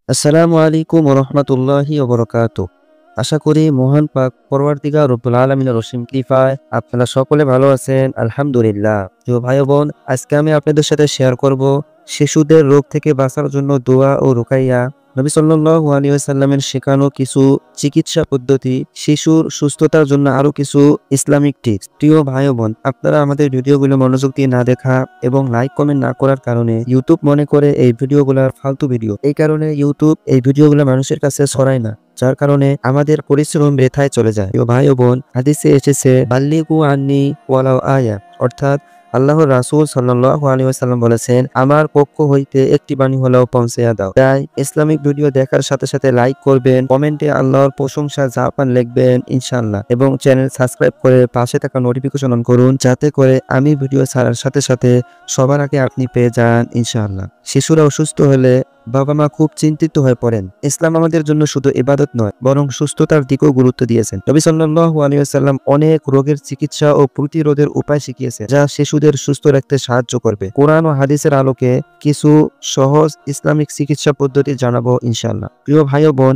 আসসালামু আলাইকুম ওয়া রাহমাতুল্লাহি ওয়া বারাকাতুহু। আশা করি মহান পাক পরওয়ারদিগার রব্বুল আলামিনের অসীম কৃপায় আপনারা সকলে ভালো আছেন। আলহামদুলিল্লাহ। প্রিয় ভাই ও বোন, আজকে আমি আপনাদের সাথে শেয়ার করব শিশুদের রোগ থেকে বাঁচার জন্য দোয়া ও রুকাইয়া। নবী সাল্লাল্লাহু আলাইহি ওয়াসাল্লামের শেখানো কিছু চিকিৎসা পদ্ধতি, শিশুর সুস্থতার জন্য আরো কিছু ইসলামিক টিপস। প্রিয় ভাই ও বোন, আপনারা আমাদের ভিডিওগুলো মনোযোগ দিয়ে না দেখা এবং লাইক কমেন্ট না করার কারণে ইউটিউব মনে করে এই ভিডিওগুলো ফালতু ভিডিও। এই কারণে ইউটিউব এই ভিডিওগুলো মানুষের কাছে ছড়ায় না, যার কারণে আমাদের পরিশ্রম বৃথায় চলে যায়। প্রিয় ভাই ও বোন, হাদিসে এসেছে বাল্লিগু আন্নি ওয়ালাউ আয়া, অর্থাৎ আল্লাহর রাসূল সাল্লাল্লাহু আলাইহি ওয়াসাল্লাম বলেছেন, আমার পক্ষ হইতে একটি বাণী হলেও পৌঁছিয়ে দাও। তাই ইসলামিক ভিডিও দেখার সাথে সাথে লাইক করবেন, কমেন্টে আল্লাহর প্রশংসা যা পান লিখবেন ইনশাআল্লাহ, এবং চ্যানেল সাবস্ক্রাইব করে পাশে থাকা নোটিফিকেশন অন করুন, যাতে করে আমি ভিডিও ছাড়ার সাথে সাথে সবার আগে আপনি পেয়ে যান ইনশাআল্লাহ। শিশুরা অসুস্থ হলে বাবা মা খুব চিন্তিত হয়ে পড়েন। ইসলাম আমাদের জন্য শুধু ইবাদত নয়, বরং সুস্থতার দিকেও গুরুত্ব দিয়েছেন। নবী সাল্লাল্লাহু আলাইহি ওয়াসাল্লাম অনেক রোগের চিকিৎসা ও প্রতিরোধের উপায় শিখিয়েছেন, যা শিশুদের সুস্থ রাখতে সাহায্য করবে। কোরআন ও হাদিসের আলোকে কিছু সহজ ইসলামিক চিকিৎসা পদ্ধতি জানাবো ইনশাআল্লাহ। প্রিয় ভাই ও বোন,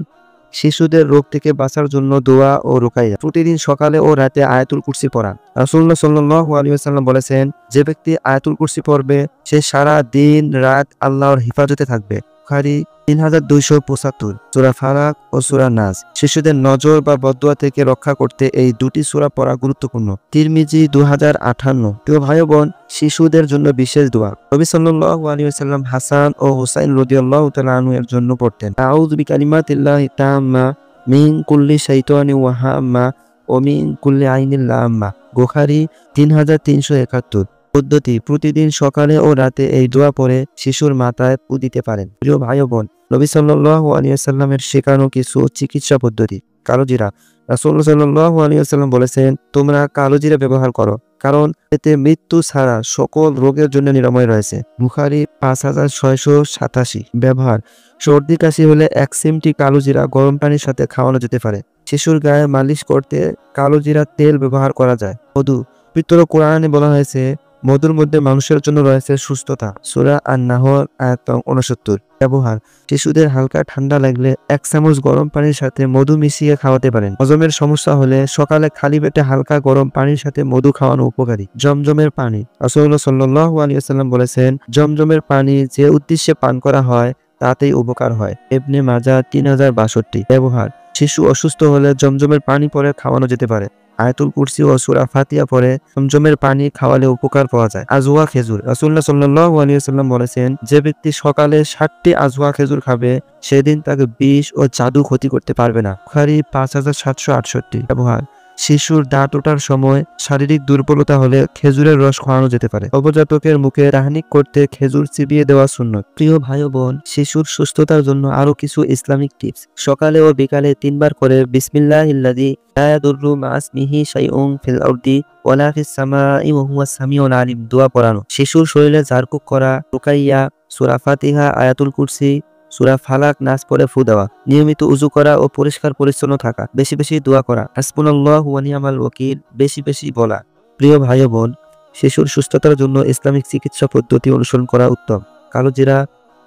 শিশুদের রোগ থেকে বাঁচার জন্য দোয়া ও রুকাইয়া। প্রতিদিন সকালে ও রাতে আয়াতুল কুরসি পড়া। রাসূলুল্লাহ সাল্লাল্লাহু আলাইহি ওয়াসাল্লাম বলেছেন, যে ব্যক্তি আয়াতুল কুরসি পড়বে সে সারা দিন রাত আল্লাহর হিফাজতে থাকবে। বুখারী 3275। সূরা ফালাক ও সূরা নাস। শিশুদের নজর বা বদদুয়া থেকে রক্ষা করতে এই দুটি সূরা পড়া গুরুত্বপূর্ণ। তিরমিজি 2058। প্রিয় ভাই বোন, শিশুদের জন্য বিশেষ দোয়া। নবী সাল্লাল্লাহু আলাইহি ওয়াসাল্লাম হাসান ও হুসাইন রাদিয়াল্লাহু তাআলা আনহু এর জন্য পড়তেন, আউযু বিকালিমাতিল্লাহি তাম্মা মিন কুল্লি শাইতানিন ওয়া হাম্মা ওয়া মিন কুল্লি আইনিন লাম্মা। বুখারী 3371। পদ্ধতি: প্রতিদিন সকালে ও রাতে এই দোয়া পড়ে শিশুর মাথায় ফু দিতে পারেন। প্রিয় ভাই ও বোন, নবী সাল্লাল্লাহু আলাইহি ওয়াসাল্লামের শেখানো কিছু চিকিৎসা পদ্ধতি। কালোজিরা। রাসূলুল্লাহ সাল্লাল্লাহু আলাইহি ওয়াসাল্লাম বলেছেন, তোমরা কালোজিরা ব্যবহার করো, কারণ এতে মৃত্যু ছাড়া সকল রোগের জন্য নিরাময় রয়েছে। বুখারী 5687। ব্যবহার: সর্দি কাশি হলে 1 চিমটি কালোজিরা গরম পানির সাথে খাওয়ানো যেতে পারে। শিশুর গায়ে মালিশ করতে কালোজিরার তেল ব্যবহার করা যায়। মধু। পবিত্র কোরআনে বলা হয়েছে, মধুর মধ্যে মানুষের জন্য রয়েছে সুস্থতা। সূরা আন-নাহল আয়াত 69। ব্যবহার: শিশুদের হালকা ঠান্ডা লাগলে 1 চামচ গরম পানির সাথে মধু মিশিয়ে খাওয়াতে পারেন। হজমের সমস্যা হলে সকালে খালি পেটে হালকা গরম পানির সাথে মধু খাওয়ানো উপকারী। জমজমের পানি। রাসূলুল্লাহ সাল্লাল্লাহু আলাইহি ওয়াসাল্লাম বলেছেন, জমজমের পানি যে উদ্দেশ্যে পান করা হয় তাতেই উপকার হয়। ইবনে মাজাহ 3062। ব্যবহার: শিশু অসুস্থ হলে জমজমের পানি পরে খাওয়ানো যেতে পারে। আয়াতুল কুরসি ও সূরা ফাতিহা পড়ে জমজমের পানি খাওয়ালে উপকার পাওয়া যায়। আজওয়া খেজুর। রাসূলুল্লাহ সাল্লাল্লাহু আলাইহি ওয়াসাল্লাম বলেছেন, যে ব্যক্তি সকালে 60টি আজওয়া খেজুর খাবে সেদিন তাকে বিষ ও জাদু ক্ষতি করতে পারবে না। বুখারী 5768। ব্যবহার: শিশুর দাঁত ওঠার সময় শারীরিক দুর্বলতা হলে খেজুরের রস খাওয়ানো যেতে পারে। নবজাতকের মুখে রাহনিক করতে খেজুর চিবিয়ে দেওয়া সুন্নত। প্রিয় ভাই ও বোন, শিশুর সুস্থতার জন্য আরো কিছু ইসলামিক টিপস। সকালে ও বিকালে 3 বার করে বিসমিল্লাহিল্লাযী লা ইয়াদুররু মা ইসমিহি শাইউন ফিল আরদি ওয়ালা ফিস সামাই ওয়া হুয়াস সামিউল আলিম দোয়া পড়ানো। শিশুর শরীরে ঝাড়ফুঁক করা, রুকাইয়া, সূরা ফাতিহা, আয়াতুল কুরসি, সূরা ফালাক, নাস পড়ে ফু দেওয়া। নিয়মিত উযু করা ও পরিষ্কার পরিচ্ছন্ন থাকা। বেশি বেশি দোয়া করা। হাসবুনাল্লাহু ওয়া নি'মাল ওয়াকিল বেশি বেশি বলা। প্রিয় ভাই ও বোন, শিশুর সুস্থতার জন্য ইসলামিক চিকিৎসা পদ্ধতি অনুসরণ করা উত্তম। কালোজিরা,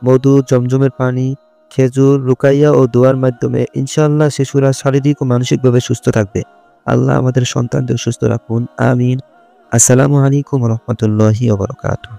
মধু, জমজমের পানি, খেজুর, রুকাইয়া ও দোয়ার মাধ্যমে ইনশাআল্লাহ শিশুরা শারীরিক ও মানসিকভাবে সুস্থ থাকবে। আল্লাহ আমাদের সন্তানদের সুস্থ রাখুন। আমিন। আসসালামু আলাইকুম ওয়া রাহমাতুল্লাহি ওয়া বারাকাতুহু।